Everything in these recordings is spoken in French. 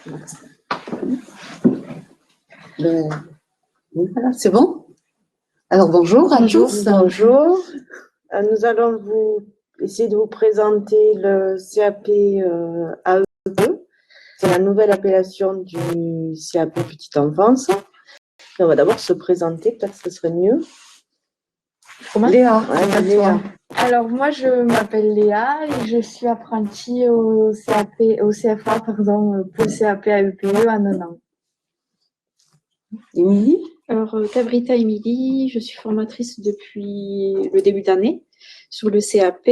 Voilà, c'est bon? Alors bonjour à tous. Bonjour. Nous allons essayer de vous présenter le CAP AEPE. C'est la nouvelle appellation du CAP Petite Enfance. Et on va d'abord se présenter, peut-être que ce serait mieux. Léa, Léa. Alors moi je m'appelle Léa et je suis apprentie au CFA pour le CAP AEPE à 9 ans. Émilie? Alors, Cabrita Émilie, je suis formatrice depuis le début d'année sur le CAP.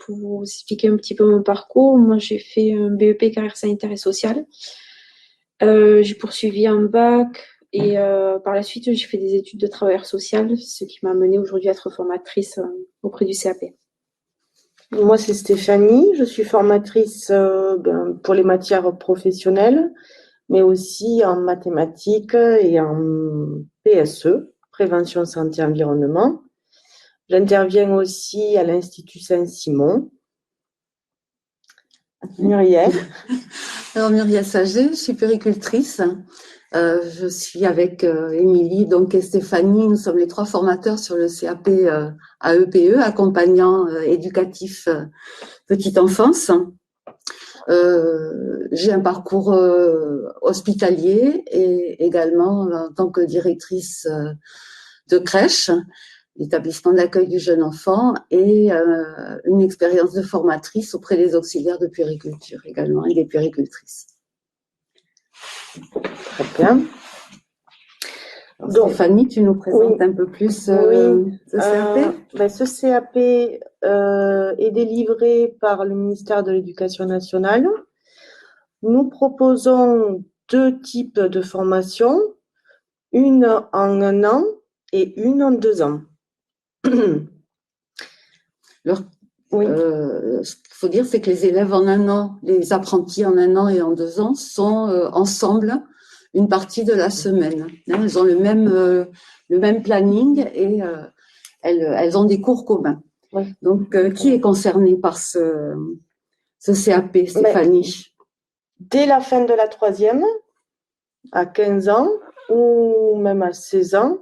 Pour vous expliquer un petit peu mon parcours, moi j'ai fait un BEP carrière sanitaire et sociale. J'ai poursuivi un bac et par la suite j'ai fait des études de travailleur social, ce qui m'a amenée aujourd'hui à être formatrice auprès du CAP. Moi c'est Stéphanie, je suis formatrice pour les matières professionnelles, mais aussi en mathématiques et en PSE, prévention santé environnement. J'interviens aussi à l'Institut Saint-Simon. Muriel. Alors Muriel Saget, je suis puéricultrice. Je suis avec Émilie donc et Stéphanie. Nous sommes les trois formateurs sur le CAP AEPE, accompagnant éducatif petite enfance. J'ai un parcours hospitalier et également en tant que directrice de crèche, l'établissement d'accueil du jeune enfant et une expérience de formatrice auprès des auxiliaires de puériculture également et des puéricultrices. Très bien. Donc, Stéphanie, tu nous présentes un peu plus ce CAP? Ce CAP est délivré par le ministère de l'Éducation nationale. Nous proposons deux types de formations, une en 1 an et une en 2 ans. Alors, ce qu'il faut dire, c'est que les élèves en 1 an, les apprentis en 1 an et en 2 ans sont ensemble une partie de la semaine. Elles ont le même planning et elles ont des cours communs. Oui. Donc, qui est concerné par ce CAP, Stéphanie? Dès la fin de la 3e, à 15 ans ou même à 16 ans,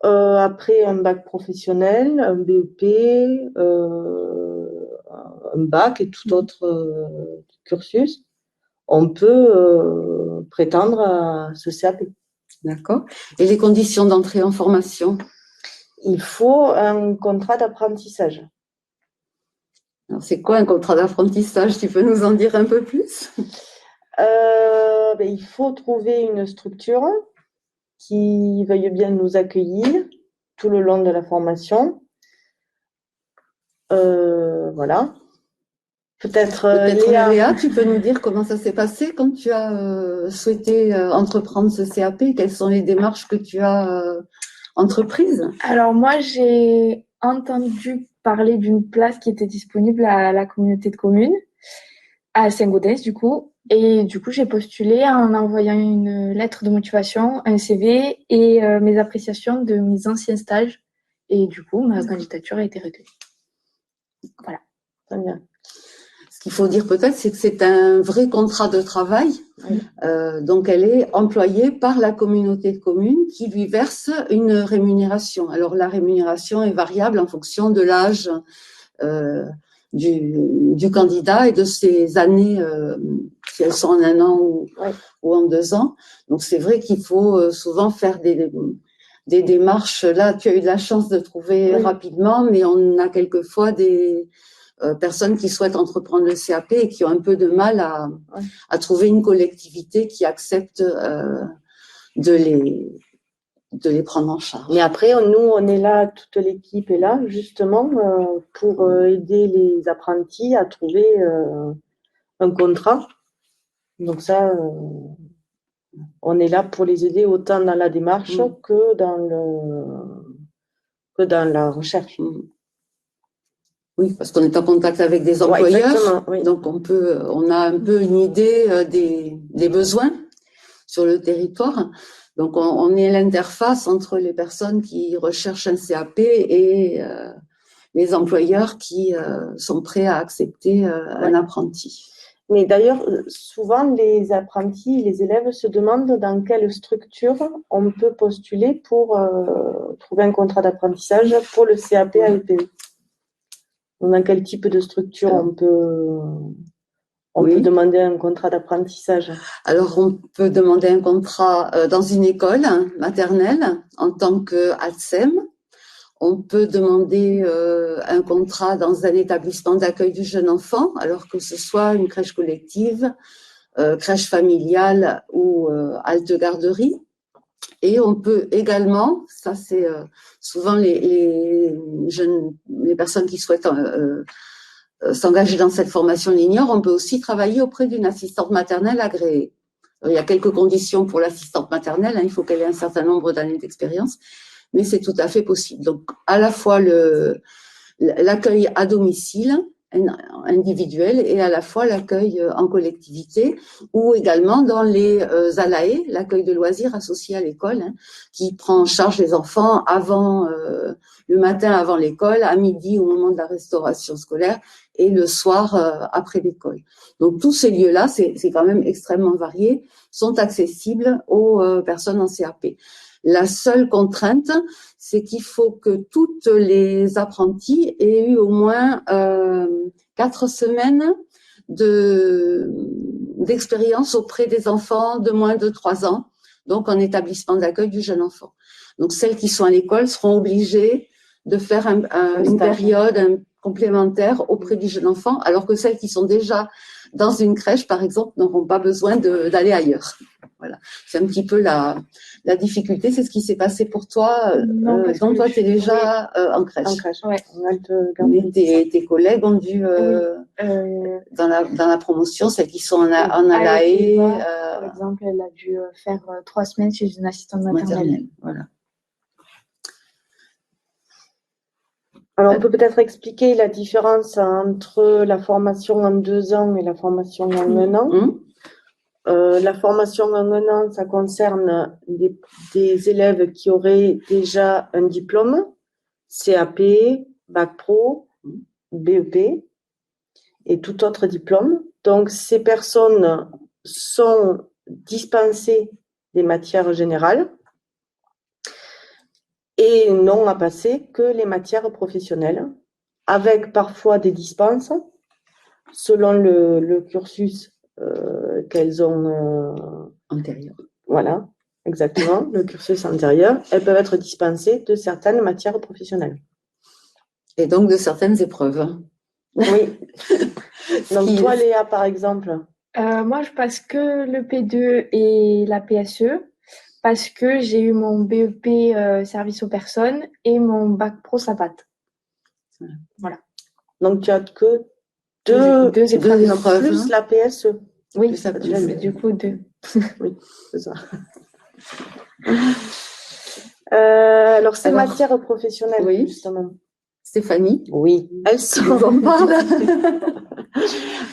après un bac professionnel, un BEP, un bac et tout autre cursus, on peut prétendre à ce CAP. D'accord. Et les conditions d'entrée en formation? Il faut un contrat d'apprentissage. Alors, c'est quoi un contrat d'apprentissage? Tu peux nous en dire un peu plus? Il faut trouver une structure qui veuille bien nous accueillir tout le long de la formation. Voilà. Peut-être Léa, tu peux nous dire comment ça s'est passé quand tu as souhaité entreprendre ce CAP? Quelles sont les démarches que tu as entreprises? Alors moi, j'ai entendu parler d'une place qui était disponible à la communauté de communes, à Saint-Gaudens du coup. Et du coup, j'ai postulé en envoyant une lettre de motivation, un CV et mes appréciations de mes anciens stages. Et du coup, ma candidature a été retenue. Voilà. Très bien. Ce qu'il faut dire peut-être, c'est que c'est un vrai contrat de travail. Oui. Donc, elle est employée par la communauté de communes qui lui verse une rémunération. Alors, la rémunération est variable en fonction de l'âge du candidat et de ses années, si elles sont en 1 an ou en 2 ans. Donc, c'est vrai qu'il faut souvent faire des démarches. Là, tu as eu de la chance de trouver rapidement, mais on a quelquefois des personnes qui souhaitent entreprendre le CAP et qui ont un peu de mal à trouver une collectivité qui accepte de les prendre en charge. Mais après, nous, on est là, toute l'équipe est là, justement, pour aider les apprentis à trouver un contrat. Donc ça, on est là pour les aider autant dans la démarche que dans la recherche. Oui, parce qu'on est en contact avec des employeurs, oui. Donc on a un peu une idée des besoins sur le territoire. Donc on est l'interface entre les personnes qui recherchent un CAP et les employeurs qui sont prêts à accepter un apprenti. Mais d'ailleurs, souvent, les apprentis, les élèves se demandent dans quelle structure on peut postuler pour trouver un contrat d'apprentissage pour le CAP AEPE. Donc, dans quel type de structure on peut demander un contrat d'apprentissage? Alors, on peut demander un contrat dans une école maternelle en tant qu'ATSEM. On peut demander un contrat dans un établissement d'accueil du jeune enfant, alors que ce soit une crèche collective, crèche familiale ou halte garderie. Et on peut également, ça c'est souvent les personnes qui souhaitent s'engager dans cette formation l'ignorent, on peut aussi travailler auprès d'une assistante maternelle agréée. Alors, il y a quelques conditions pour l'assistante maternelle, il faut qu'elle ait un certain nombre d'années d'expérience, mais c'est tout à fait possible. Donc, à la fois l'accueil à domicile, individuel, et à la fois l'accueil en collectivité, ou également dans les ALAE, l'accueil de loisirs associé à l'école, qui prend en charge les enfants le matin avant l'école, à midi au moment de la restauration scolaire, et le soir après l'école. Donc tous ces lieux-là, c'est quand même extrêmement varié, sont accessibles aux personnes en CAP. La seule contrainte, c'est qu'il faut que toutes les apprentis aient eu au moins 4 semaines d'expérience auprès des enfants de moins de 3 ans, donc en établissement d'accueil du jeune enfant. Donc celles qui sont à l'école seront obligées de faire une période complémentaire auprès du jeune enfant, alors que celles qui sont déjà dans une crèche, par exemple, n'auront pas besoin d'aller ailleurs. Voilà, c'est un petit peu la difficulté. C'est ce qui s'est passé pour toi. Non, parce donc que toi, tu es déjà en crèche. En crèche, ouais. Mais tes collègues ont dû, dans la promotion, celles qui sont en ALAE, par exemple, elle a dû faire 3 semaines chez une assistante maternelle. Voilà. Alors, on peut peut-être expliquer la différence entre la formation en 2 ans et la formation en 1 an. La formation en 1 an, ça concerne des élèves qui auraient déjà un diplôme, CAP, Bac Pro, BEP et tout autre diplôme. Donc, ces personnes sont dispensées des matières générales et n'ont à passer que les matières professionnelles, avec parfois des dispenses selon le cursus qu'elles ont antérieur. Voilà, exactement, le cursus antérieur. Elles peuvent être dispensées de certaines matières professionnelles. Et donc de certaines épreuves. Oui. Donc toi, Léa, par exemple? Moi, je passe que le P2 et la PSE parce que j'ai eu mon BEP service aux personnes et mon bac pro SAPAT. Voilà. Donc tu as que deux épreuves plus la PSE. Oui, du coup 2. Oui, c'est ça. Alors ces matières professionnelles, justement. Stéphanie? Oui, elles sont...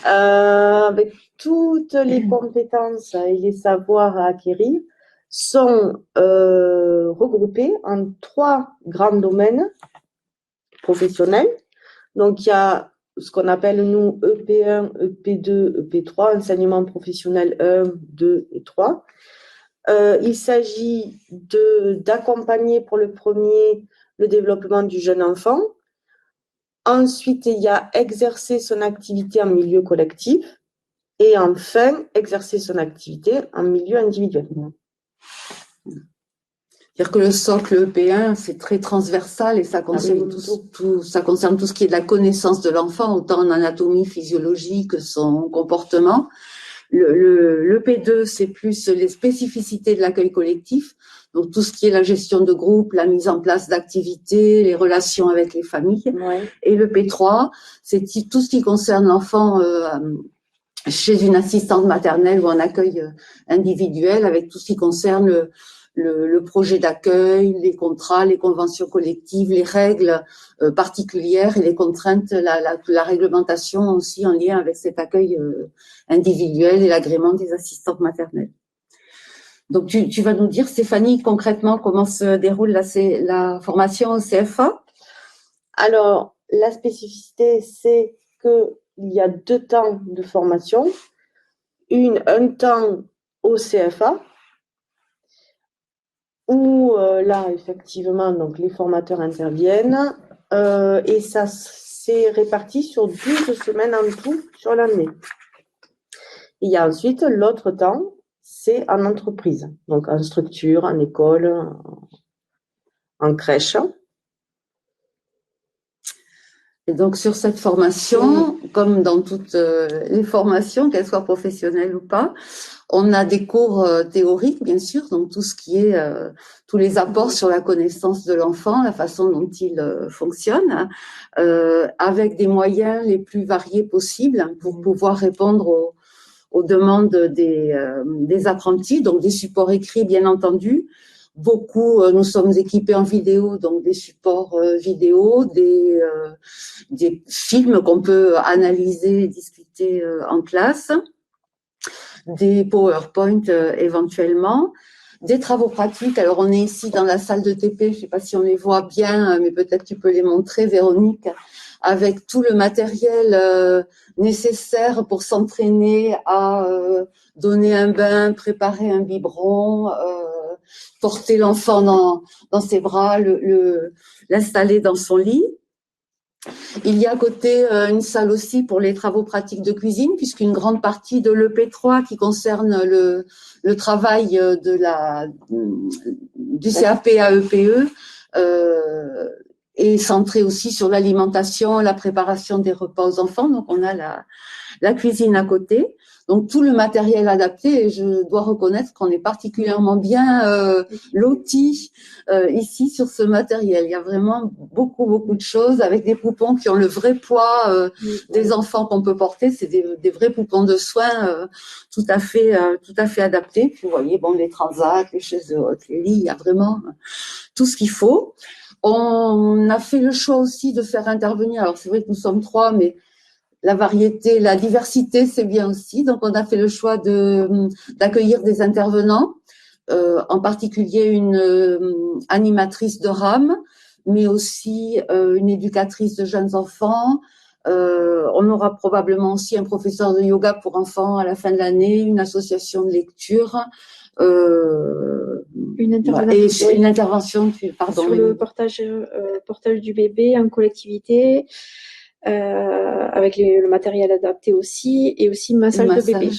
avec toutes les compétences et les savoirs à acquérir sont regroupés en 3 grands domaines professionnels. Donc, il y a ce qu'on appelle, nous, EP1, EP2, EP3, enseignement professionnel 1, 2 et 3. Il s'agit d'accompagner pour le premier le développement du jeune enfant. Ensuite, il y a exercer son activité en milieu collectif. Et enfin, exercer son activité en milieu individuel. C'est-à-dire que le socle EP1, c'est très transversal et ça concerne, ça concerne tout ce qui est de la connaissance de l'enfant, autant en anatomie, physiologie que son comportement. Le P2, c'est plus les spécificités de l'accueil collectif, donc tout ce qui est la gestion de groupe, la mise en place d'activités, les relations avec les familles. Ouais. Et le P3, c'est tout ce qui concerne l'enfant chez une assistante maternelle ou en accueil individuel, avec tout ce qui concerne le projet d'accueil, les contrats, les conventions collectives, les règles particulières et les contraintes, la réglementation aussi en lien avec cet accueil individuel et l'agrément des assistantes maternelles. Donc, tu vas nous dire, Stéphanie, concrètement, comment se déroule la formation au CFA? Alors, la spécificité, c'est que il y a 2 temps de formation. Un temps au CFA, où là, effectivement, donc, les formateurs interviennent et ça s'est réparti sur 12 semaines en tout sur l'année. Il y a ensuite l'autre temps, c'est en entreprise, donc en structure, en école, en crèche. Et donc, sur cette formation, comme dans toutes les formations, qu'elles soient professionnelles ou pas, on a des cours théoriques, bien sûr, donc tout ce qui est tous les apports sur la connaissance de l'enfant, la façon dont il fonctionne, avec des moyens les plus variés possibles pour pouvoir répondre aux demandes des apprentis, donc des supports écrits, bien entendu. Beaucoup, nous sommes équipés en vidéo, donc des supports vidéo, des films qu'on peut analyser et discuter en classe, des PowerPoint éventuellement, des travaux pratiques. Alors, on est ici dans la salle de TP, je ne sais pas si on les voit bien, mais peut-être tu peux les montrer, Véronique, avec tout le matériel nécessaire pour s'entraîner à donner un bain, préparer un biberon, porter l'enfant dans ses bras, l'installer dans son lit. Il y a à côté une salle aussi pour les travaux pratiques de cuisine, puisqu'une grande partie de l'EP3 qui concerne le travail du CAP à EPE est centrée aussi sur l'alimentation, la préparation des repas aux enfants. Donc, on a la cuisine à côté. Donc, tout le matériel adapté, et je dois reconnaître qu'on est particulièrement bien lotis ici sur ce matériel. Il y a vraiment beaucoup, beaucoup de choses avec des poupons qui ont le vrai poids des enfants qu'on peut porter. C'est des vrais poupons de soins tout à fait adaptés. Puis, vous voyez, bon, les transats, les chaises hautes, les lits, il y a vraiment tout ce qu'il faut. On a fait le choix aussi de faire intervenir, alors c'est vrai que nous sommes 3, mais la variété, la diversité, c'est bien aussi. Donc, on a fait le choix d'accueillir des intervenants, en particulier une animatrice de rame, mais aussi une éducatrice de jeunes enfants. On aura probablement aussi un professeur de yoga pour enfants à la fin de l'année, une association de lecture. Une intervention, pardon. Sur le portage du bébé en collectivité, avec le matériel adapté aussi, et aussi massage de bébé.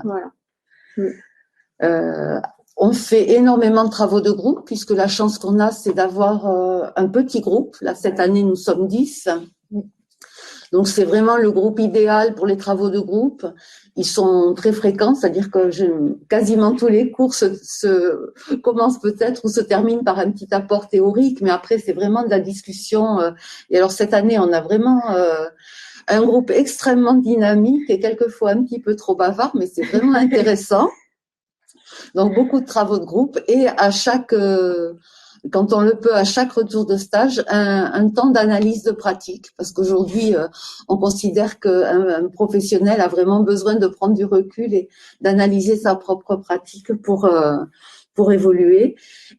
Voilà. On fait énormément de travaux de groupe, puisque la chance qu'on a, c'est d'avoir un petit groupe. Là, cette année, nous sommes 10. Donc, c'est vraiment le groupe idéal pour les travaux de groupe. Ils sont très fréquents, c'est-à-dire que quasiment tous les cours se commencent peut-être ou se terminent par un petit apport théorique, mais après, c'est vraiment de la discussion. Et alors, cette année, on a vraiment un groupe extrêmement dynamique et quelquefois un petit peu trop bavard, mais c'est vraiment intéressant. Donc, beaucoup de travaux de groupe et quand on le peut, à chaque retour de stage, un temps d'analyse de pratique. Parce qu'aujourd'hui, on considère qu'un professionnel a vraiment besoin de prendre du recul et d'analyser sa propre pratique pour évoluer.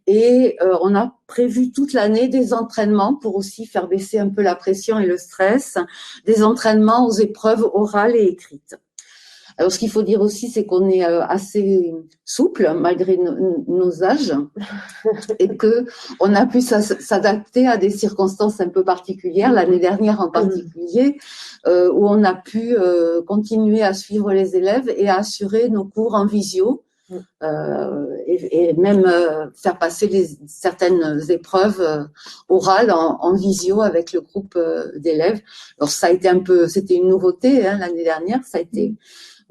Et on a prévu toute l'année des entraînements pour aussi faire baisser un peu la pression et le stress, des entraînements aux épreuves orales et écrites. Alors, ce qu'il faut dire aussi, c'est qu'on est assez souple malgré nos âges et que on a pu s'adapter à des circonstances un peu particulières. L'année dernière en particulier, où on a pu continuer à suivre les élèves et à assurer nos cours en visio. Et même faire passer certaines épreuves orales en visio avec le groupe d'élèves. Alors, ça a été c'était une nouveauté l'année dernière. Ça a été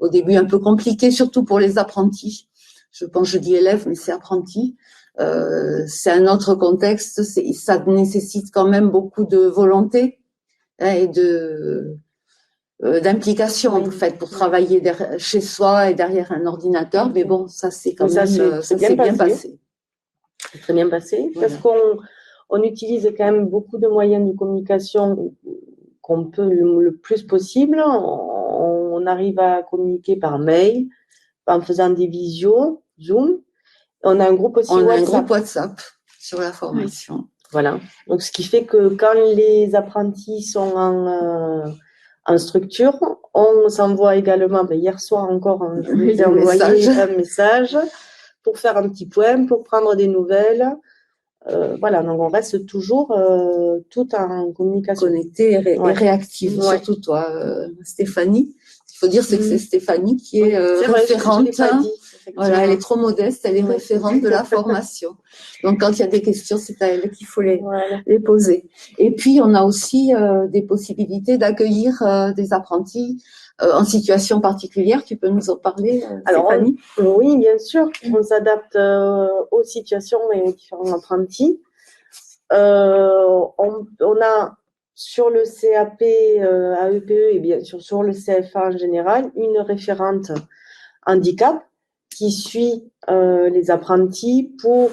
au début un peu compliqué, surtout pour les apprentis. Je dis élèves, mais c'est apprentis. C'est un autre contexte. Ça nécessite quand même beaucoup de volonté et d'implication en fait pour travailler chez soi et derrière un ordinateur. Mais bon, ça c'est quand même ça s'est bien passé. C'est très bien passé parce qu'on utilise quand même beaucoup de moyens de communication qu'on peut le plus possible. On arrive à communiquer par mail, en faisant des visios, Zoom. On a un groupe aussi WhatsApp. On a un groupe WhatsApp sur la formation. Oui. Voilà. Donc, ce qui fait que quand les apprentis sont en structure. On s'envoie également, hier soir encore, je vous ai des envoyé messages. un message pour faire un petit point, pour prendre des nouvelles. Voilà, donc on reste toujours tout en communication. Connectée et Ouais. réactive, Ouais. surtout toi, Stéphanie. Il faut dire, c'est que c'est Stéphanie qui est C'est vrai, référente. je l'ai pas dit, Voilà, elle est trop modeste, elle est Ouais. référente de la formation. Donc, quand il y a des questions, c'est à elle qu'il faut Voilà. les poser. Et puis, on a aussi des possibilités d'accueillir des apprentis en situation particulière. Tu peux nous en parler, Alors, Stéphanie? oui, bien sûr, on s'adapte aux situations et aux différents apprentis. On a sur le CAP, AEPE et bien sûr sur le CFA en général, une référente handicap qui suit les apprentis pour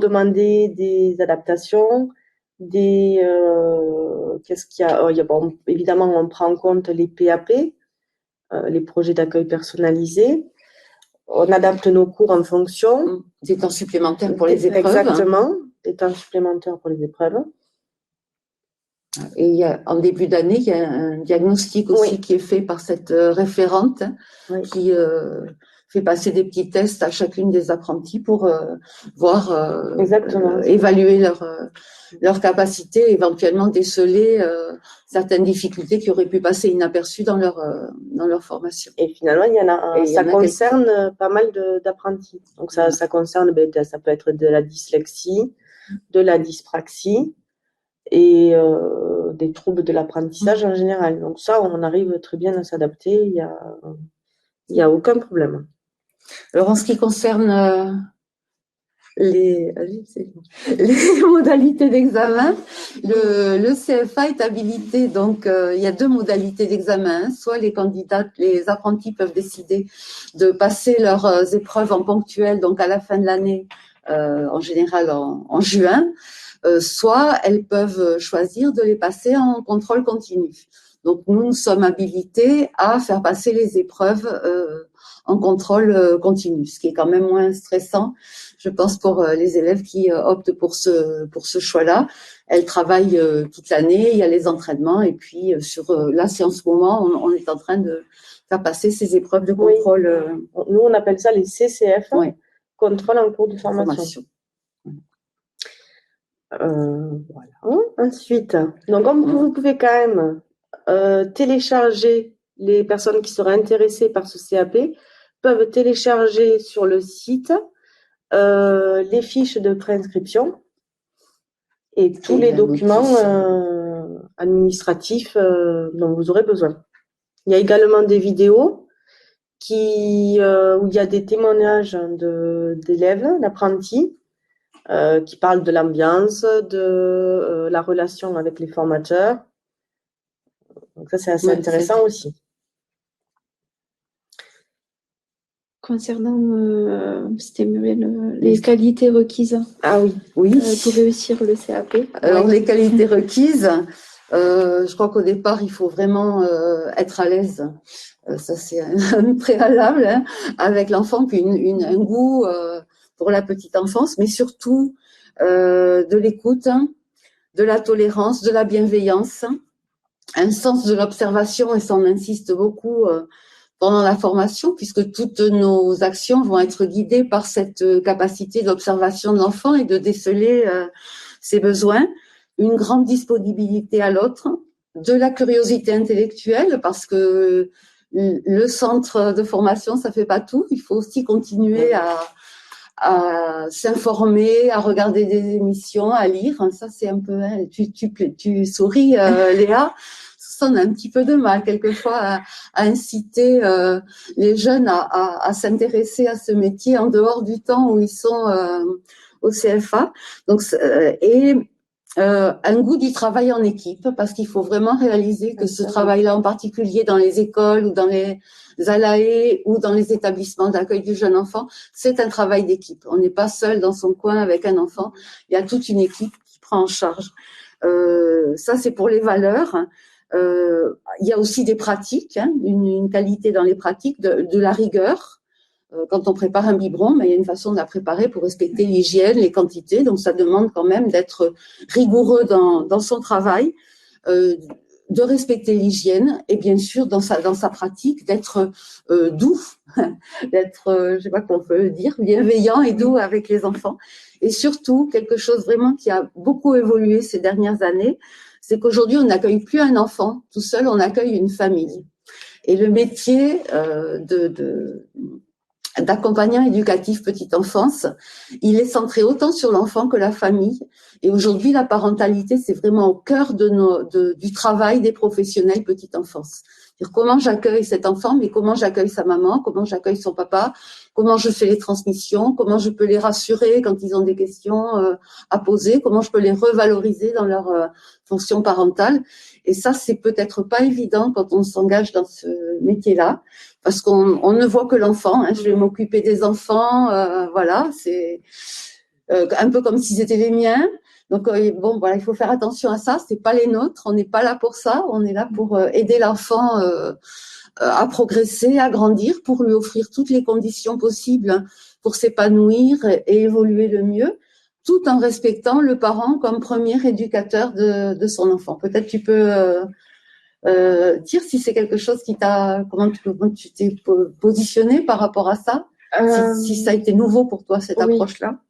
demander des adaptations, qu'est-ce qu'il y a? Bon, évidemment, on prend en compte les PAP, les projets d'accueil personnalisés. On adapte nos cours en fonction. Des temps supplémentaires pour les épreuves. Exactement, des temps supplémentaires pour les épreuves. Et en début d'année, il y a un diagnostic aussi Oui. qui est fait par cette référente Oui. qui fait passer des petits tests à chacune des apprentis pour voir, évaluer leur capacité, éventuellement déceler certaines difficultés qui auraient pu passer inaperçues dans leur formation. Et finalement, ça concerne pas mal d'apprentis. Donc ça concerne, ça peut être de la dyslexie, de la dyspraxie et des troubles de l'apprentissage en général. Donc ça, on arrive très bien à s'adapter. Il y a aucun problème. Alors en ce qui concerne les modalités d'examen, le CFA est habilité, donc il y a 2 modalités d'examen. Soit les apprentis peuvent décider de passer leurs épreuves en ponctuel, donc à la fin de l'année, en général en juin, soit elles peuvent choisir de les passer en contrôle continu. Donc nous sommes habilités à faire passer les épreuves en contrôle continu, ce qui est quand même moins stressant, je pense, pour les élèves qui optent pour ce choix-là. Elles travaillent toute l'année, il y a les entraînements, et puis là, c'est en ce moment, on est en train de faire passer ces épreuves de contrôle. Nous, on appelle ça les CCF, contrôle en cours de formation. Voilà. Ensuite, donc comme vous pouvez quand même télécharger, les personnes qui seraient intéressées par ce CAP peuvent télécharger sur le site les fiches de préinscription et tous les documents administratifs dont vous aurez besoin. Il y a également des vidéos où il y a des témoignages d'élèves, d'apprentis, qui parlent de l'ambiance, de la relation avec les formateurs. Donc ça, c'est assez intéressant aussi. Concernant, c'était Muriel, les qualités requises. Ah oui. Pour réussir le CAP. Alors les qualités requises, je crois qu'au départ, il faut vraiment être à l'aise. Ça, c'est un préalable avec l'enfant, puis un goût pour la petite enfance, mais surtout de l'écoute, de la tolérance, de la bienveillance, un sens de l'observation, et ça on insiste beaucoup pendant la formation, puisque toutes nos actions vont être guidées par cette capacité d'observation de l'enfant et de déceler ses besoins, une grande disponibilité à l'autre, de la curiosité intellectuelle, parce que le centre de formation, ça fait pas tout. Il faut aussi continuer à s'informer, à regarder des émissions, à lire. Ça, c'est un peu... Tu souris, Léa. Ça, on a un petit peu de mal, quelquefois, à inciter les jeunes à s'intéresser à ce métier en dehors du temps où ils sont au CFA. Donc, un goût du travail en équipe, parce qu'il faut vraiment réaliser que ce travail-là, en particulier dans les écoles ou dans les ALAE ou dans les établissements d'accueil du jeune enfant, c'est un travail d'équipe. On n'est pas seul dans son coin avec un enfant. Il y a toute une équipe qui prend en charge. Ça, c'est pour les valeurs. Il y a aussi des pratiques, une qualité dans les pratiques, de la rigueur. Quand on prépare un biberon, mais il y a une façon de la préparer pour respecter l'hygiène, les quantités. Donc, ça demande quand même d'être rigoureux dans son travail, de respecter l'hygiène et bien sûr dans sa pratique d'être doux, d'être, je sais pas comment on peut dire, bienveillant et doux avec les enfants. Et surtout, quelque chose vraiment qui a beaucoup évolué ces dernières années, c'est qu'aujourd'hui, on n'accueille plus un enfant tout seul, on accueille une famille. Et le métier d'accompagnant éducatif petite enfance, il est centré autant sur l'enfant que la famille. Et aujourd'hui, la parentalité, c'est vraiment au cœur du travail des professionnels petite enfance. C'est-à-dire comment j'accueille cet enfant, mais comment j'accueille sa maman, comment j'accueille son papa, comment je fais les transmissions, comment je peux les rassurer quand ils ont des questions à poser, comment je peux les revaloriser dans leur fonction parentale. Et ça, c'est peut-être pas évident quand on s'engage dans ce métier-là, parce qu'on ne voit que l'enfant. Hein. Je vais m'occuper des enfants, voilà, c'est un peu comme si c'était les miens. Donc bon, voilà, il faut faire attention à ça. C'est pas les nôtres. On n'est pas là pour ça. On est là pour aider l'enfant à progresser, à grandir, pour lui offrir toutes les conditions possibles pour s'épanouir et évoluer le mieux, tout en respectant le parent comme premier éducateur de son enfant. Peut-être tu peux dire si c'est quelque chose qui comment tu t'es positionné par rapport à ça, si ça a été nouveau pour toi cette approche-là.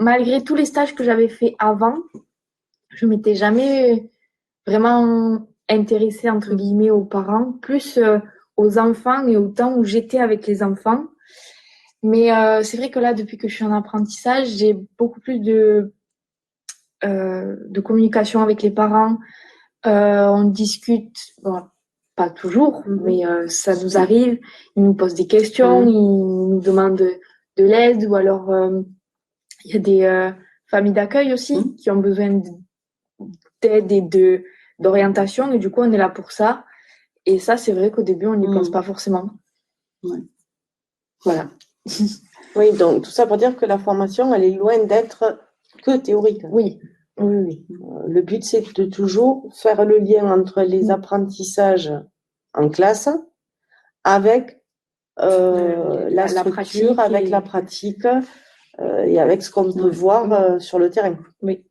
Malgré tous les stages que j'avais fait avant, je m'étais jamais vraiment intéressée entre guillemets aux parents, plus aux enfants et au temps où j'étais avec les enfants. Mais c'est vrai que là, depuis que je suis en apprentissage, j'ai beaucoup plus de communication avec les parents. On discute, bon, pas toujours, mais ça nous arrive. Ils nous posent des questions, ils nous demandent de l'aide, ou alors il y a des familles d'accueil aussi qui ont besoin d'aide et d'orientation, et du coup on est là pour ça. Et ça, c'est vrai qu'au début on n'y pense pas forcément. Voilà. Oui, donc tout ça pour dire que la formation, elle est loin d'être que théorique. Oui. Le but, c'est de toujours faire le lien entre les apprentissages en classe avec la structure, avec la pratique et avec ce qu'on peut voir sur le terrain. Oui.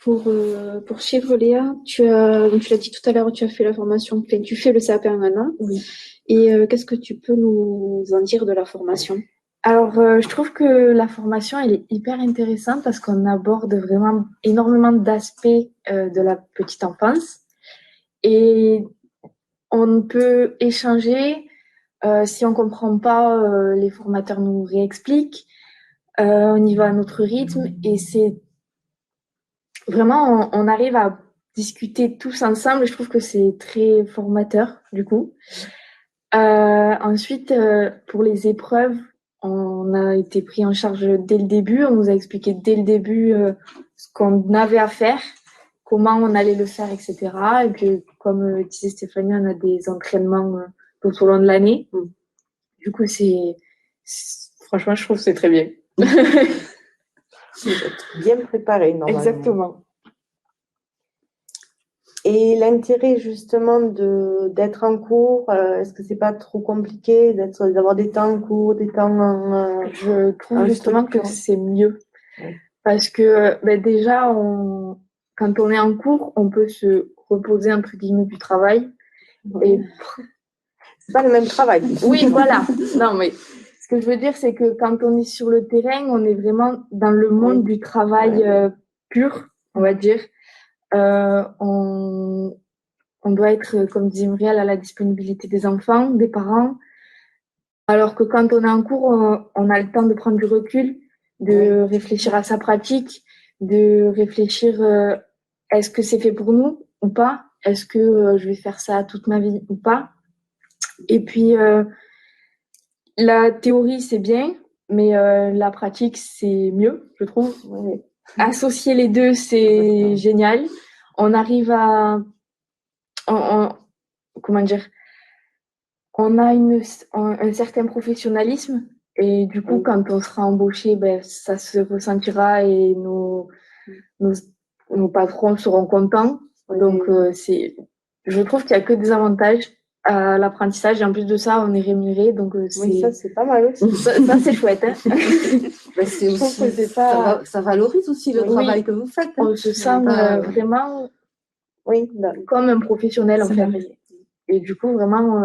Pour suivre Léa, tu l'as dit tout à l'heure, tu as fait la formation, tu fais le CAP en un an. Oui. Et qu'est-ce que tu peux nous en dire de la formation? Alors, je trouve que la formation, elle est hyper intéressante parce qu'on aborde vraiment énormément d'aspects de la petite enfance. Et on peut échanger. Si on comprend pas, les formateurs nous réexpliquent. On y va à notre rythme. Et c'est vraiment, on arrive à discuter tous ensemble. Et je trouve que c'est très formateur, du coup. Ensuite, pour les épreuves, on a été pris en charge dès le début. On nous a expliqué dès le début ce qu'on avait à faire, comment on allait le faire, etc. Et puis, comme disait Stéphanie, on a des entraînements tout au long de l'année. Du coup, franchement, je trouve que c'est très bien. Vous êtes bien préparé, normalement. Exactement. Et l'intérêt justement d'être en cours, est-ce que c'est pas trop compliqué d'avoir des temps en cours, des temps en Je trouve justement que c'est mieux. Parce que déjà, quand on est en cours, on peut se reposer entre guillemets du travail. Et c'est pas le même travail. Oui, voilà. Non, mais ce que je veux dire, c'est que quand on est sur le terrain, on est vraiment dans le monde du travail pur, on va dire. On doit être, comme dit Muriel, à la disponibilité des enfants, des parents. Alors que quand on est en cours, on a le temps de prendre du recul, de réfléchir à sa pratique, de réfléchir est-ce que c'est fait pour nous ou pas? Est-ce que je vais faire ça toute ma vie ou pas? Et puis, la théorie, c'est bien, mais la pratique, c'est mieux, je trouve. Associer les deux, c'est génial. On arrive à... comment dire? On a un certain professionnalisme et du coup, quand on sera embauché, ça se ressentira et nos patrons seront contents. Donc, je trouve qu'il n'y a que des avantages. à l'apprentissage. Et en plus de ça, on est rémunéré. Donc, Oui, ça, c'est pas mal aussi. ça, c'est chouette. Hein. Ben, c'est Je trouve aussi, que c'est pas... ça valorise aussi le Oui. travail que vous faites. Hein. On se sent vraiment Oui, comme un professionnel, en fait. Salarié. Et du coup, vraiment,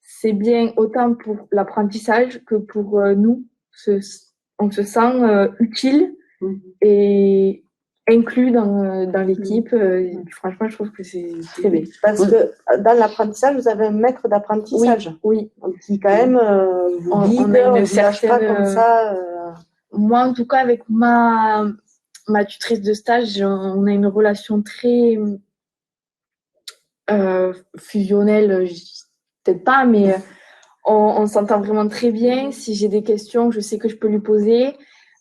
c'est bien autant pour l'apprentissage que pour nous. On se sent utile et inclus dans l'équipe. Franchement, je trouve que c'est très bien. Parce que dans l'apprentissage, vous avez un maître d'apprentissage. Oui. Qui, quand même, vous guide, on a une on vous lâche pas certaine... comme ça. Moi, en tout cas, avec ma tutrice de stage, on a une relation très fusionnelle, peut-être pas, mais on s'entend vraiment très bien. Si j'ai des questions, je sais que je peux lui poser.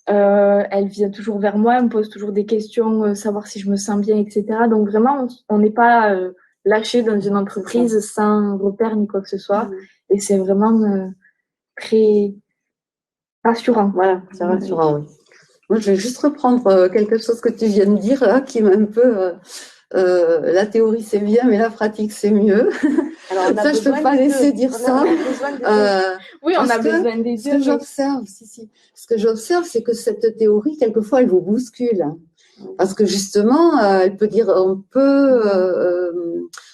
Elle vient toujours vers moi, elle me pose toujours des questions, savoir si je me sens bien, etc. Donc vraiment, on n'est pas lâché dans une entreprise sans repère ni quoi que ce soit. Et c'est vraiment très rassurant. Voilà, c'est rassurant, oui. Moi, je vais juste reprendre quelque chose que tu viens de dire, là, qui m'a un peu... la théorie, c'est bien, mais la pratique, c'est mieux. Alors, on a ça, je ne peux pas laisser dire ça. Oui, on a besoin des deux. Ce que j'observe, ce que j'observe, c'est que cette théorie, quelquefois, elle vous bouscule. Parce que justement, on peut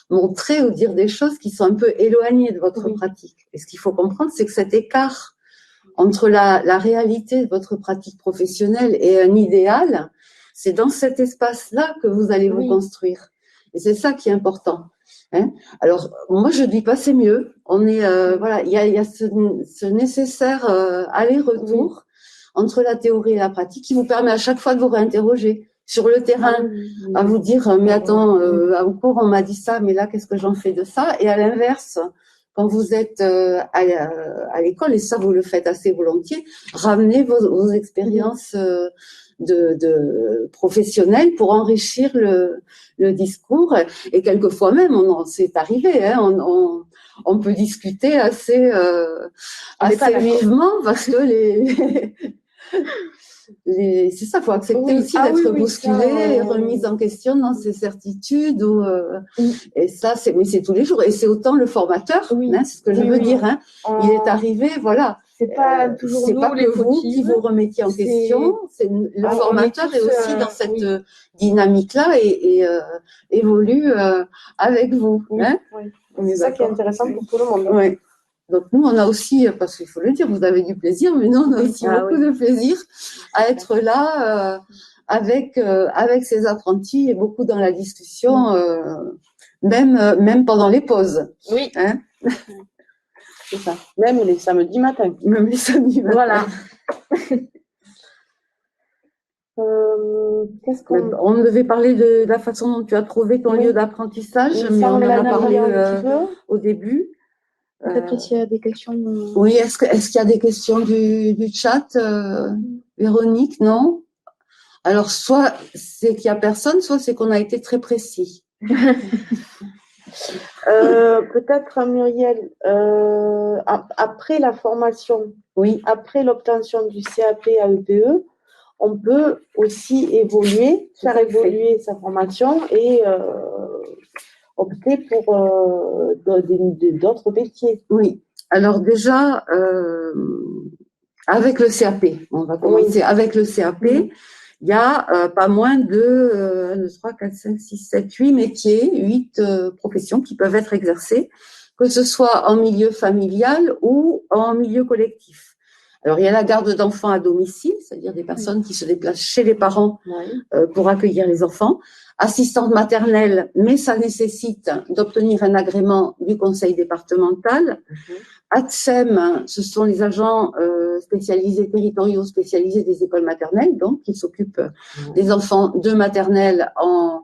montrer ou dire des choses qui sont un peu éloignées de votre pratique. Et ce qu'il faut comprendre, c'est que cet écart entre la réalité de votre pratique professionnelle et un idéal, c'est dans cet espace-là que vous allez vous construire. Et c'est ça qui est important. Hein. Alors, moi, je dis pas c'est mieux. On est, voilà, il y a ce nécessaire aller-retour entre la théorie et la pratique qui vous permet à chaque fois de vous réinterroger sur le terrain, à vous dire, mais attends, au cours, on m'a dit ça, mais là, qu'est-ce que j'en fais de ça? Et à l'inverse, quand vous êtes à l'école, et ça, vous le faites assez volontiers, ramenez vos expériences de professionnels pour enrichir le discours. Et quelquefois même, c'est arrivé, hein, on peut discuter assez vivement parce que c'est ça, faut accepter aussi d'être bousculé et remise en question dans ses certitudes. Et ça, mais c'est tous les jours. Et c'est autant le formateur, hein, c'est ce que je veux dire. Hein. Il est arrivé, voilà. C'est pas toujours c'est pas que vous qui vous remettiez en question. Le formateur est aussi dans cette dynamique-là et évolue avec vous. Hein. C'est ça qui est intéressant pour tout le monde. Oui. Donc nous, on a aussi, parce qu'il faut le dire, vous avez du plaisir, mais nous, on a aussi beaucoup de plaisir à être là avec ces apprentis et beaucoup dans la discussion, même pendant les pauses. Oui. Hein. C'est ça. Même les samedis matins. Même les samedis matins. Voilà. On devait parler de la façon dont tu as trouvé ton lieu d'apprentissage, mais on en a parlé au début. Peut-être s'il y a des questions. Oui, est-ce qu'il y a des questions du chat, Véronique? Non? Alors, soit c'est qu'il y a personne, soit c'est qu'on a été très précis. Peut-être, Muriel, après la formation, après l'obtention du CAP AEPE, on peut aussi faire évoluer sa formation et opter pour d'autres métiers. Oui. Alors déjà, avec le CAP, on va commencer avec le CAP. Il y a pas moins de 1, 2, 3, 4, 5, 6, 7, 8 métiers, 8 professions qui peuvent être exercées, que ce soit en milieu familial ou en milieu collectif. Alors, il y a la garde d'enfants à domicile, c'est-à-dire des personnes qui se déplacent chez les parents pour accueillir les enfants. Assistante maternelle, mais ça nécessite d'obtenir un agrément du conseil départemental. ATSEM, ce sont les agents territoriaux spécialisés des écoles maternelles, donc qui s'occupent des enfants de maternelle en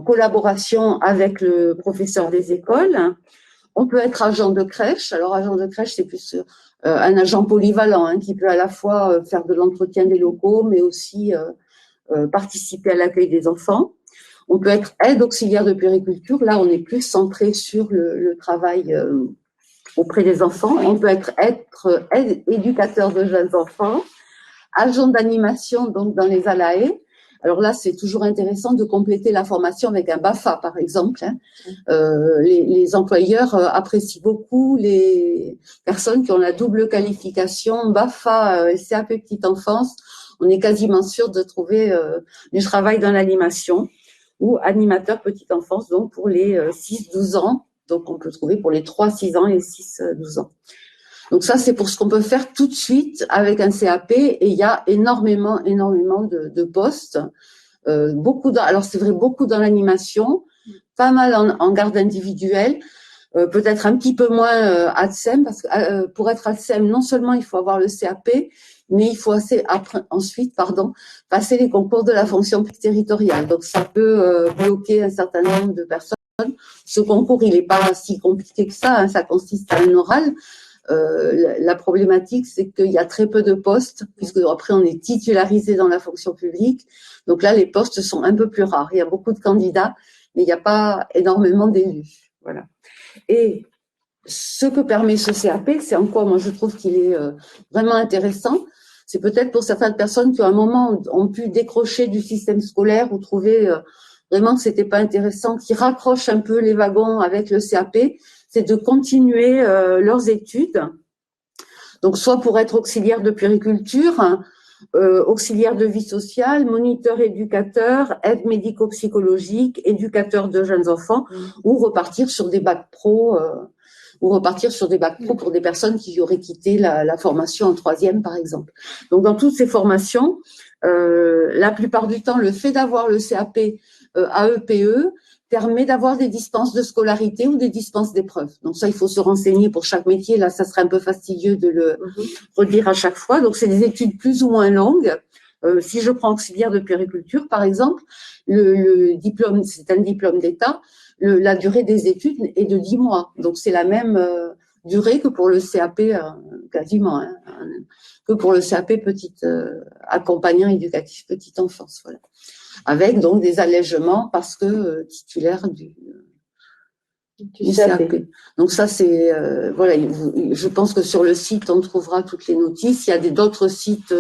collaboration avec le professeur des écoles. On peut être agent de crèche. Alors, agent de crèche, c'est plus un agent polyvalent qui peut à la fois faire de l'entretien des locaux, mais aussi participer à l'accueil des enfants. On peut être aide auxiliaire de puériculture. Là, on est plus centré sur le travail auprès des enfants. On peut être aide éducateur de jeunes enfants, agent d'animation donc dans les ALAE. Alors là, c'est toujours intéressant de compléter la formation avec un BAFA, par exemple. Hein. Les employeurs apprécient beaucoup les personnes qui ont la double qualification BAFA et CAP petite enfance. On est quasiment sûr de trouver du travail dans l'animation ou animateur petite enfance, donc pour les 6-12 ans. Donc, on peut trouver pour les 3-6 ans et 6-12 ans. Donc ça, c'est pour ce qu'on peut faire tout de suite avec un CAP, et il y a énormément de postes. Alors c'est vrai, beaucoup dans l'animation, pas mal en garde individuelle, peut-être un petit peu moins ATSEM, parce que pour être ATSEM, non seulement il faut avoir le CAP, mais il faut ensuite passer les concours de la fonction publique territoriale. Donc ça peut bloquer un certain nombre de personnes. Ce concours, il n'est pas si compliqué que ça, hein, ça consiste à un oral. La problématique, c'est qu'il y a très peu de postes, puisque après on est titularisé dans la fonction publique. Donc là, les postes sont un peu plus rares. Il y a beaucoup de candidats, mais il n'y a pas énormément d'élus. Voilà. Et ce que permet ce CAP, c'est en quoi moi je trouve qu'il est vraiment intéressant. C'est peut-être pour certaines personnes qui à un moment ont pu décrocher du système scolaire ou trouver vraiment que c'était pas intéressant, qui raccrochent un peu les wagons avec le CAP, c'est de continuer leurs études. Donc, soit pour être auxiliaire de puériculture, auxiliaire de vie sociale, moniteur éducateur, aide médico-psychologique, éducateur de jeunes enfants, ou repartir sur des bacs pro, pour des personnes qui auraient quitté la formation en 3e, par exemple. Donc, dans toutes ces formations, la plupart du temps, le fait d'avoir le CAP AEPE permet d'avoir des dispenses de scolarité ou des dispenses d'épreuves. Donc ça, il faut se renseigner pour chaque métier. Là, ça serait un peu fastidieux de le redire à chaque fois. Donc, c'est des études plus ou moins longues. Si je prends auxiliaire de puériculture, par exemple, le diplôme, c'est un diplôme d'État. La durée des études est de 10 mois. Donc, c'est la même durée que pour le CAP, quasiment, hein, que pour le CAP accompagnant éducatif petite enfance. Voilà. Avec donc des allègements parce que titulaire du CAP. Donc ça, c'est voilà. Je pense que sur le site, on trouvera toutes les notices. Il y a d'autres sites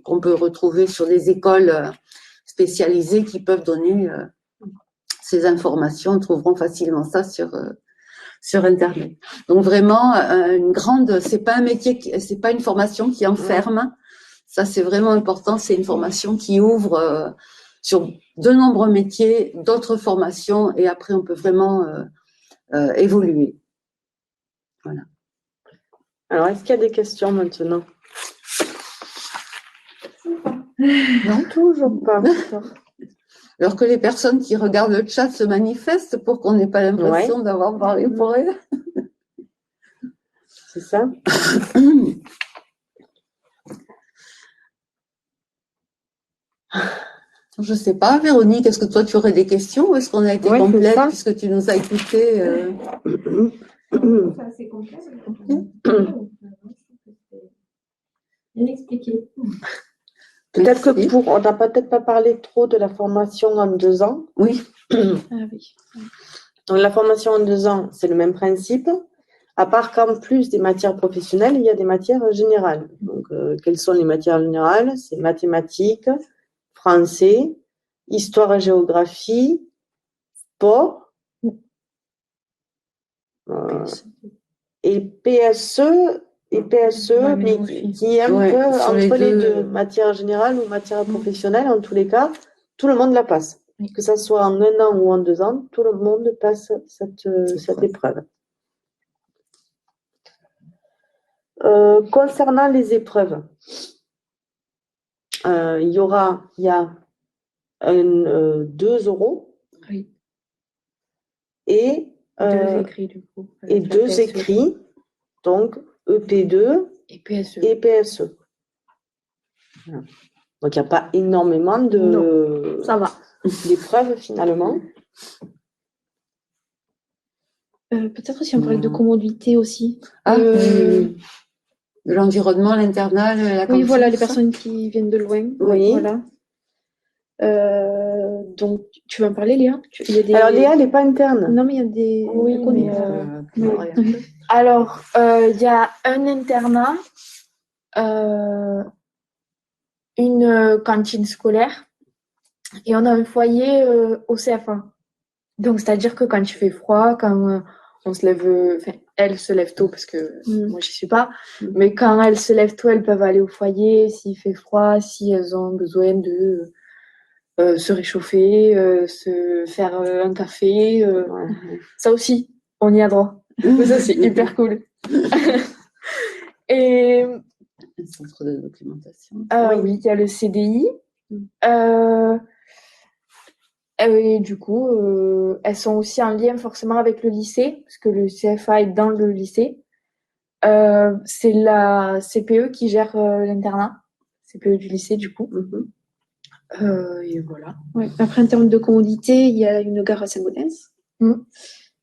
qu'on peut retrouver sur des écoles spécialisées qui peuvent donner ces informations. On trouveront facilement ça sur Internet. Donc vraiment, c'est pas un métier, c'est pas une formation qui enferme. Ça, c'est vraiment important. C'est une formation qui ouvre sur de nombreux métiers, d'autres formations, et après, on peut vraiment évoluer. Voilà. Alors, est-ce qu'il y a des questions maintenant? Non, Toujours pas. Alors que les personnes qui regardent le chat se manifestent pour qu'on n'ait pas l'impression d'avoir parlé pour elles. C'est ça. Je sais pas, Véronique, est-ce que toi tu aurais des questions ou est-ce qu'on a été complète puisque tu nous as écoutés C'est assez complet. Bien expliqué. Peut-être que on n'a peut-être pas parlé trop de la formation en 2 ans. Oui. Ah oui. Donc, la formation en 2 ans, c'est le même principe, à part qu'en plus des matières professionnelles, il y a des matières générales. Donc, quelles sont les matières générales? C'est mathématiques, français, histoire et géographie, sport, et PSE, mais qui est un peu entre les deux, matière générale ou matière professionnelle, en tous les cas, tout le monde la passe. Que ça soit en 1 an ou en 2 ans, tout le monde passe cette épreuve. Concernant les épreuves, il y a 2 oraux et 2 écrits du coup. Et 2 écrits, donc EP2 et PSE. Voilà. Donc il n'y a pas énormément d'épreuves finalement. Peut-être si on parlait de commodité aussi. De l'environnement, l'internat, la cantine. Oui, voilà, les personnes qui viennent de loin. Oui. Voilà. Donc, tu vas en parler, Léa? Alors, Léa, elle n'est pas interne. Non, mais il y a des... Oui, alors, il y a un internat, une cantine scolaire Et on a un foyer au CFA. Donc, c'est-à-dire que quand il fait froid, quand on se lève, enfin, elles se lèvent tôt parce que moi, j'y suis pas. Mais quand elles se lèvent tôt, elles peuvent aller au foyer s'il fait froid, si elles ont besoin de se réchauffer, se faire un café. Ça aussi, on y a droit. Ça, c'est hyper cool. Et Un centre de documentation. oui, il y a le CDI. Et du coup, elles sont aussi en lien forcément avec le lycée, parce que le CFA est dans le lycée. C'est la CPE qui gère l'internat, CPE du lycée du coup. Et voilà. Ouais. Après, en termes de commodité, il y a une gare à Saint-Gaudens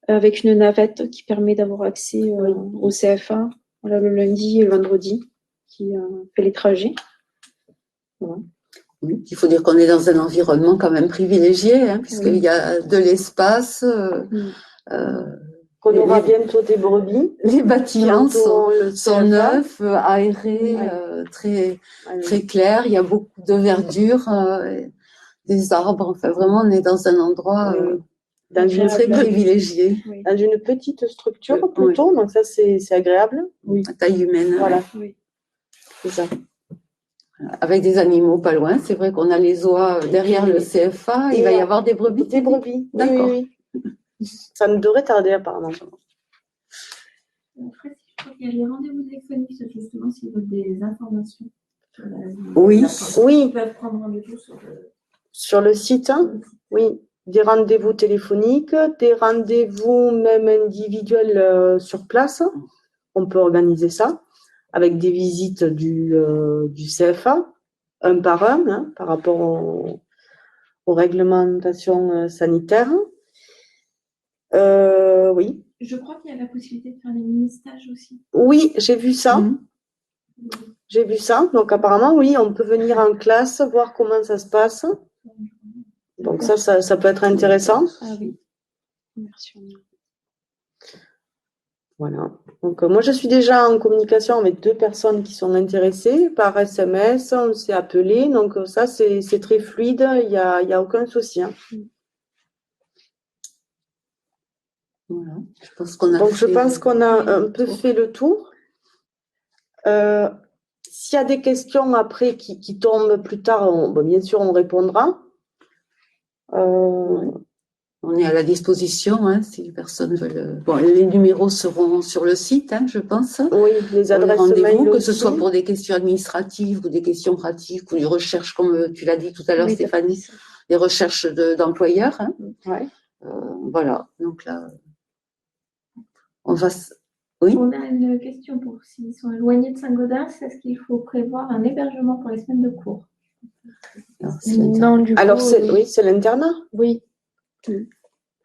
avec une navette qui permet d'avoir accès au CFA voilà, le lundi et le vendredi, qui fait les trajets. Voilà. Oui, il faut dire qu'on est dans un environnement quand même privilégié, hein, puisqu'il y a de l'espace. Qu'on aura bientôt des brebis. Les bâtiments sont neufs, aérés, très clairs. Il y a beaucoup de verdure, des arbres. Enfin, vraiment, on est dans un endroit très privilégié. Dans une petite structure plutôt, donc ça c'est agréable. Oui. À taille humaine. Voilà. C'est ça. Avec des animaux pas loin. C'est vrai qu'on a les oies derrière le CFA. Il va y avoir des brebis. Des brebis. D'accord. Oui. Ça ne devrait tarder apparemment. Après, je crois qu'il y a les rendez-vous téléphoniques, justement, s'ils veulent des informations. Oui. Ils peuvent prendre rendez-vous sur le site. Hein. Oui. Des rendez-vous téléphoniques, des rendez-vous même individuels sur place. On peut organiser ça avec des visites du CFA, un par un, hein, par rapport aux réglementations sanitaires. Oui. Je crois qu'il y a la possibilité de faire des mini-stages aussi. Oui, j'ai vu ça. J'ai vu ça. Donc apparemment, oui, on peut venir en classe, voir comment ça se passe. Donc ça peut être intéressant. Ah oui. Merci. Voilà. Donc moi, je suis déjà en communication avec 2 personnes qui sont intéressées par SMS. On s'est appelé. Donc ça, c'est très fluide. Il y a aucun souci. Hein. Voilà. Je pense qu'on a un peu fait le tour. S'il y a des questions après qui tombent plus tard, bien sûr, on répondra. On est à la disposition, hein, si les personnes veulent. Bon, les numéros seront sur le site, hein, je pense. Oui, les adresses rendez-vous, que aussi. ce soit pour des questions administratives ou des questions pratiques ou des recherches, comme tu l'as dit tout à l'heure, Stéphanie, des recherches d'employeurs. Hein. Ouais. Voilà. Donc là, on va. Oui. On a une question pour s'ils sont éloignés de Saint-Gaudens, est-ce qu'il faut prévoir un hébergement pour les semaines de cours? Non, du coup. Alors, c'est l'internat. Oui. Il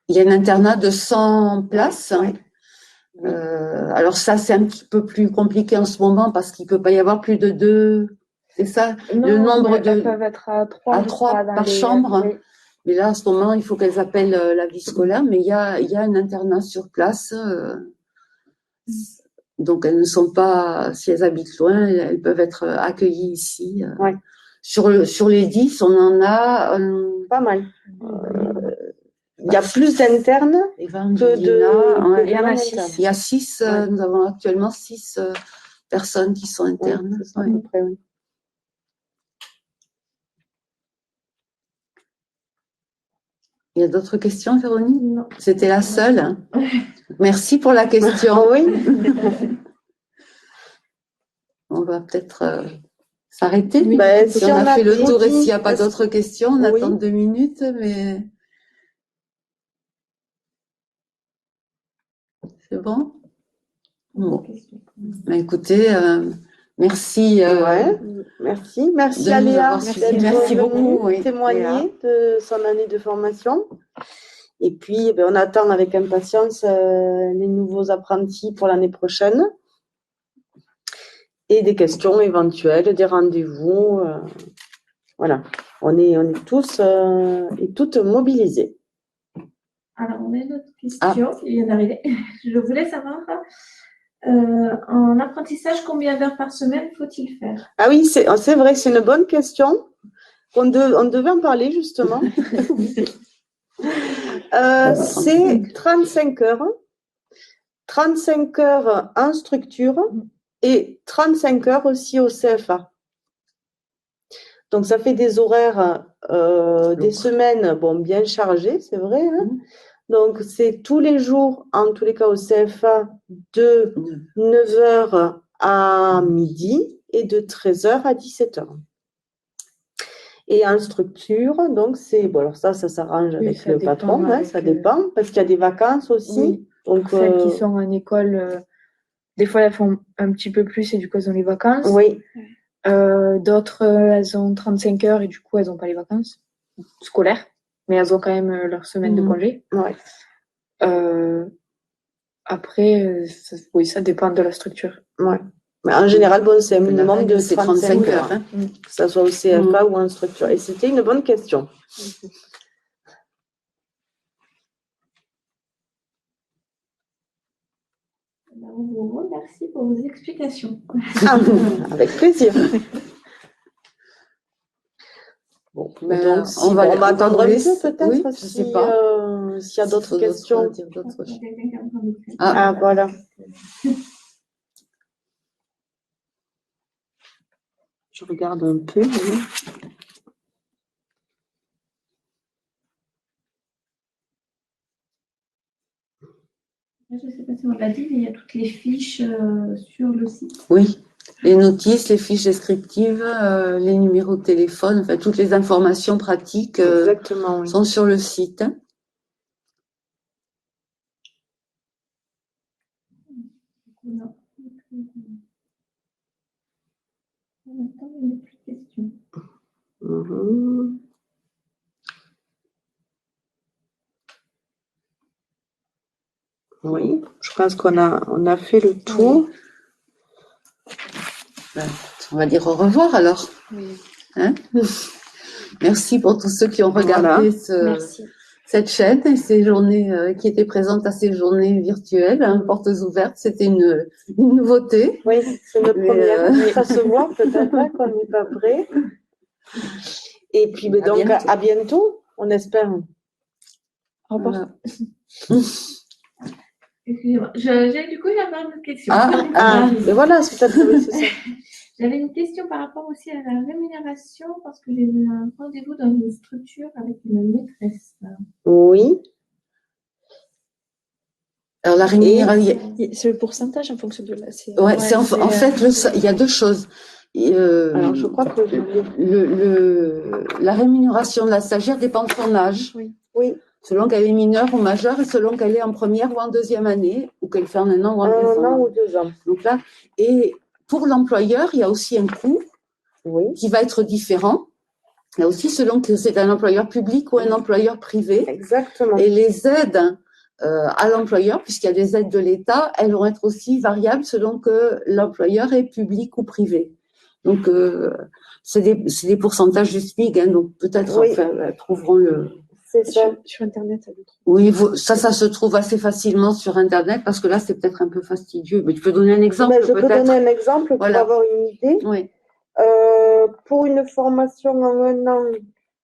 y a un internat de 100 places. Ouais. Alors ça, c'est un petit peu plus compliqué en ce moment parce qu'il peut pas y avoir plus de 2. C'est ça, non, le nombre elles peuvent être à 3 par chambre. Oui. Mais là, en ce moment, il faut qu'elles appellent la vie scolaire. Mais il y a un internat sur place. Donc elles ne sont pas, si elles habitent loin, elles peuvent être accueillies ici. Ouais. Sur les 10, on en a pas mal. Il y a plus d'internes que de. Il y en a 6. Il y a 6. Nous avons actuellement 6 personnes qui sont internes. Ouais, c'est ça, à peu près, oui. Il y a d'autres questions, Véronique? Non. C'était la seule. Hein. Merci pour la question. Oui. On va peut-être s'arrêter. Oui. Si on a fait le tour et s'il n'y a pas d'autres questions, on attend 2 minutes, mais c'est bon? Bon. Écoutez, merci. Merci à Léa merci beaucoup. Témoigner de son année de formation. Et puis, on attend avec impatience les nouveaux apprentis pour l'année prochaine. Et des questions éventuelles, des rendez-vous. Voilà, on est tous et toutes mobilisés. Alors, on a une autre question qui vient d'arriver. Je voulais savoir, en apprentissage, combien d'heures par semaine faut-il faire? Ah oui, c'est vrai, c'est une bonne question. On devait en parler justement. C'est 35 heures. 35 heures en structure et 35 heures aussi au CFA. Donc, ça fait des horaires, des semaines bien chargées, c'est vrai. Hein. Donc, c'est tous les jours, en tous les cas au CFA, de 9 heures à midi et de 13 heures à 17 heures. Et en structure, donc, c'est. Bon, alors ça s'arrange avec le patron, hein, ça dépend, parce qu'il y a des vacances aussi. Oui. Donc, Celles qui sont en école, des fois, elles font un petit peu plus et du coup, elles ont les vacances. Oui. D'autres, elles ont 35 heures et du coup, elles n'ont pas les vacances scolaires, mais elles ont quand même leur semaine de congé. Ouais. Après, ça dépend de la structure. Ouais. Mais en général, c'est un minimum de 35 heures, hein, que ce soit au CFA ou en structure. Et c'était une bonne question. On vous remercie pour vos explications. Avec plaisir. Bon, donc, on va attendre un peu peut-être s'il y a d'autres questions. Voilà. Je regarde un peu. Je ne sais pas si on l'a dit, mais il y a toutes les fiches sur le site. Oui, les notices, les fiches descriptives, les numéros de téléphone, enfin toutes les informations pratiques sont sur le site. Non. Pour l'instant, il n'y a plus de questions. Oui, je pense qu'on a fait le tour. On va dire au revoir alors. Oui. Hein. Merci pour tous ceux qui ont regardé cette chaîne et ces journées qui étaient présentes à ces journées virtuelles, hein, portes ouvertes. C'était une nouveauté. Oui, c'est une première. Ça se voit peut-être hein, qu'on n'est pas prêt. Et puis donc à bientôt, on espère. Au revoir. Excusez-moi. Du coup, j'avais une autre question. Mais voilà, c'est peut-être c'est ça. J'avais une question par rapport aussi à la rémunération, parce que j'ai eu un rendez-vous dans une structure avec une maîtresse. Oui. Alors la rémunération. C'est le pourcentage en fonction de la. Ouais, c'est en fait il y a deux choses. Alors je crois que la rémunération de la stagiaire dépend de son âge. Oui. Selon qu'elle est mineure ou majeure et selon qu'elle est en première ou en deuxième année ou qu'elle fait en 1 an ou en 2 ans. 1 an ou 2 ans. Donc là, et pour l'employeur, il y a aussi un coût qui va être différent. Là aussi, selon que c'est un employeur public ou un employeur privé. Exactement. Et les aides à l'employeur, puisqu'il y a des aides de l'État, elles vont être aussi variables selon que l'employeur est public ou privé. Donc, c'est des pourcentages du SMIC, hein, donc peut-être trouveront le. C'est ça. Sur Internet, ça le trouve. Oui, ça se trouve assez facilement sur Internet, parce que là, c'est peut-être un peu fastidieux. Mais tu peux donner un exemple, je peux donner un exemple pour avoir une idée. Oui. Pour une formation en 1 an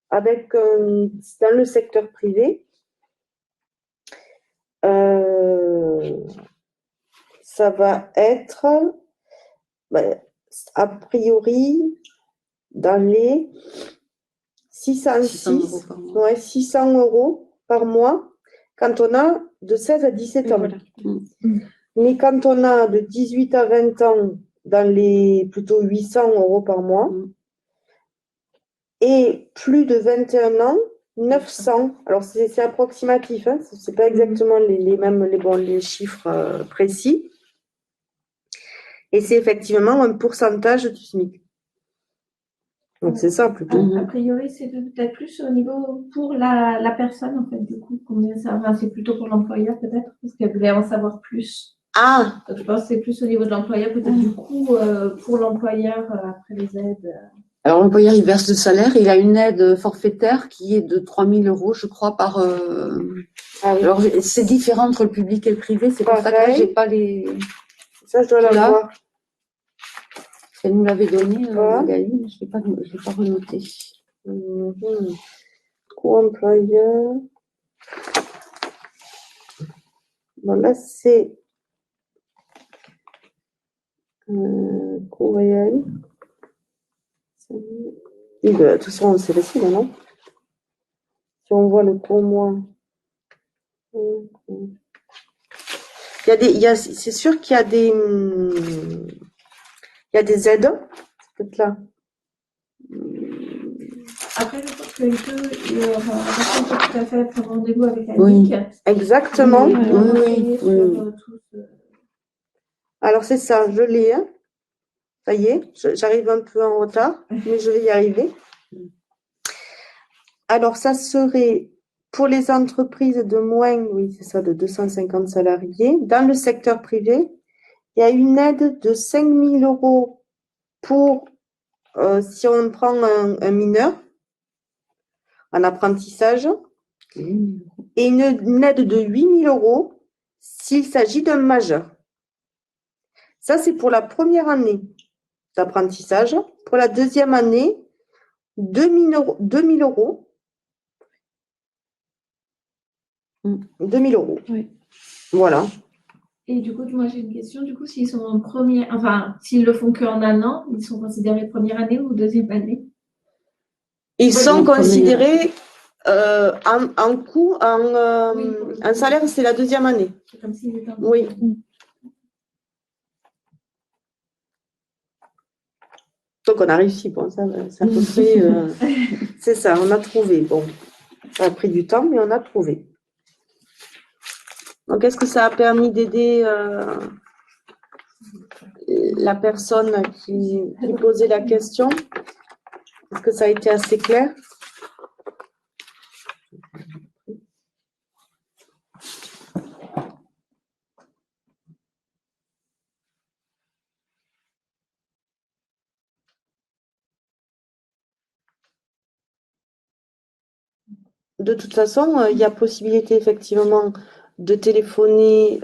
avec dans le secteur privé, ça va être a priori dans les 600 euros par mois quand on a de 16 à 17 ans. Voilà. Mais quand on a de 18 à 20 ans, dans les plutôt 800 euros par mois, et plus de 21 ans, 900. Alors c'est approximatif, hein, c'est pas exactement les chiffres précis. Et c'est effectivement un pourcentage du SMIC. Donc c'est ça plutôt. A priori, c'est peut-être plus au niveau pour la personne, en fait, du coup, combien ça va. C'est plutôt pour l'employeur, peut-être, parce qu'elle voulait en savoir plus. Donc je pense que c'est plus au niveau de l'employeur, peut-être du coup, pour l'employeur, après les aides. Alors l'employeur, il verse le salaire, il a une aide forfaitaire qui est de 3 000 euros, je crois, par. Alors c'est différent entre le public et le privé, c'est pour ça que là, j'ai pas les. Ça, je dois l'avoir. Elle nous l'avait donné, Magali, mais je l'ai pas renoté. Co-employeur. Bon, là, c'est co-réel. Et de toute façon, c'est facile, non? Si on voit le co moins. C'est sûr qu'il y a des aides, peut-être là. Après, je pense qu'il peut, tout à fait prendre rendez-vous avec la Oui. NIC. Exactement. Oui. Alors, c'est ça, je l'ai. Hein. Ça y est, j'arrive un peu en retard, mais je vais y arriver. Alors, ça serait pour les entreprises de moins, oui, c'est ça, de 250 salariés. Dans le secteur privé, il y a une aide de 5 000 € pour, si on prend un mineur en apprentissage, et une aide de 8 000 € s'il s'agit d'un majeur. Ça, c'est pour la première année d'apprentissage. Pour la deuxième année, 2 000 €. 2 000 €. Oui. Voilà. Et du coup, moi j'ai une question. Du coup, s'ils sont en première, enfin, s'ils le font qu'en un an, ils sont considérés première année ou deuxième année? Ils sont en considérés en coût, Oui, en salaire, c'est la deuxième année. C'est comme s'ils étaient en Oui. Donc on a réussi. Bon, ça à peu près. C'est ça, on a trouvé. Bon, ça a pris du temps, mais on a trouvé. Donc, est-ce que ça a permis d'aider la personne qui posait la question? Est-ce que ça a été assez clair? De toute façon, il y a possibilité effectivement de téléphoner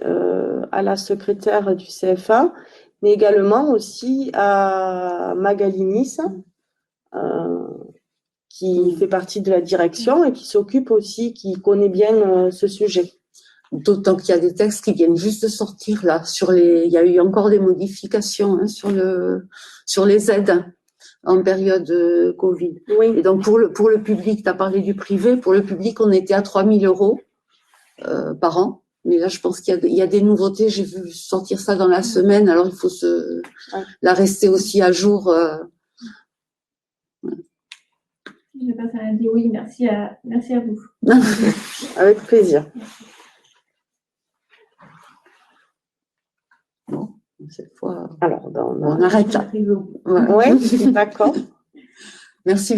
à la secrétaire du CFA, mais également aussi à Magali Nice, qui fait partie de la direction et qui s'occupe aussi, qui connaît bien ce sujet. D'autant qu'il y a des textes qui viennent juste de sortir là. Il y a eu encore des modifications sur les aides en période Covid. Oui. Et donc pour le public, tu as parlé du privé, pour le public, on était à 3 000 € par an. Mais là, je pense qu'il y a des nouveautés. J'ai vu sortir ça dans la semaine, alors il faut la rester aussi à jour. Je passe à dire oui, merci à vous. Avec plaisir. Bon, cette fois, Alors, on arrête là. Ouais, d'accord. Merci.